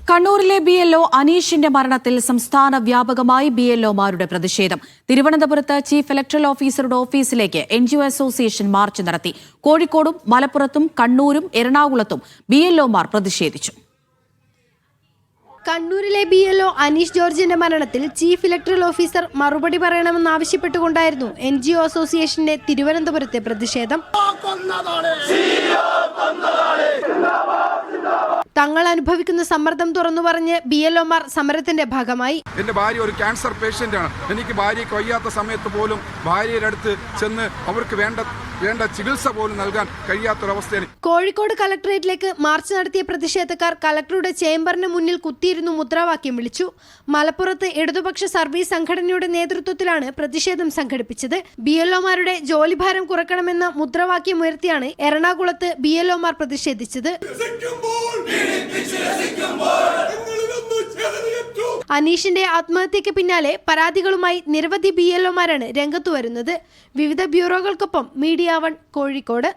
കണ്ണൂരിലെ BLO അനീഷിന്റെ മരണത്തിൽ സംസ്ഥാന വ്യാപകമായി BLOമാരുടെ പ്രതിഷേധം. തിരുവനന്തപുരത്ത് ചീഫ് ഇലക്ടറൽ ഓഫീസറുടെ ഓഫീസിലേക്ക് NGO അസോസിയേഷൻ മാർച്ച് നടത്തി. കോഴിക്കോടും മലപ്പുറത്തും കണ്ണൂരും എറണാകുളത്തും BLOമാർ പ്രതിഷേധിച്ചു. കണ്ണൂരിലെ BLO അനീഷ് ജോർജിന്റെ മരണത്തിൽ ചീഫ് ഇലക്ടറൽ ഓഫീസർ മറുപടി പറയണമെന്നാവശ്യപ്പെട്ടുകൊണ്ടായിരുന്നു NGO അസോസിയേഷന്റെ തിരുവനന്തപുരത്തെ പ്രതിഷേധം. തങ്ങൾ അനുഭവിക്കുന്ന സമ്മർദ്ദം തുറന്നു പറഞ്ഞ് BLOമാർ സമരത്തിന്റെ ഭാഗമായി. എന്റെ ഭാര്യ ഒരു ക്യാൻസർ പേഷ്യന്റ് ആണ്. എനിക്ക് ഭാര്യയ്ക്ക് വയ്യാത്ത സമയത്ത് പോലും ഭാര്യയുടെ അടുത്ത് ചെന്ന് അവർക്ക് വേണ്ട ചികിത്സ പോലും നൽകാൻ കഴിയാത്തൊരവസ്ഥയാണ്. കോഴിക്കോട് കളക്ടറേറ്റിലേക്ക് മാർച്ച് നടത്തിയ പ്രതിഷേധക്കാർ കളക്ടറുടെ ചേംബറിന് മുന്നിൽ കുത്തിയിരുന്നു മുദ്രാവാക്യം വിളിച്ചു. മലപ്പുറത്ത് ഇടതുപക്ഷ സർവീസ് സംഘടനയുടെ നേതൃത്വത്തിലാണ് പ്രതിഷേധം സംഘടിപ്പിച്ചത്. BLOമാരുടെ ജോലിഭാരം കുറയ്ക്കണമെന്ന മുദ്രാവാക്യം ഉയർത്തിയാണ് എറണാകുളത്ത് BLOമാർ പ്രതിഷേധിച്ചത്. അനീഷിന്റെ ആത്മഹത്യക്ക് പിന്നാലെ പരാതികളുമായി നിരവധി BLOമാരാണ് രംഗത്തു വരുന്നത്. വിവിധ ബ്യൂറോകൾക്കൊപ്പം മീഡിയ 1 കോഴിക്കോട്.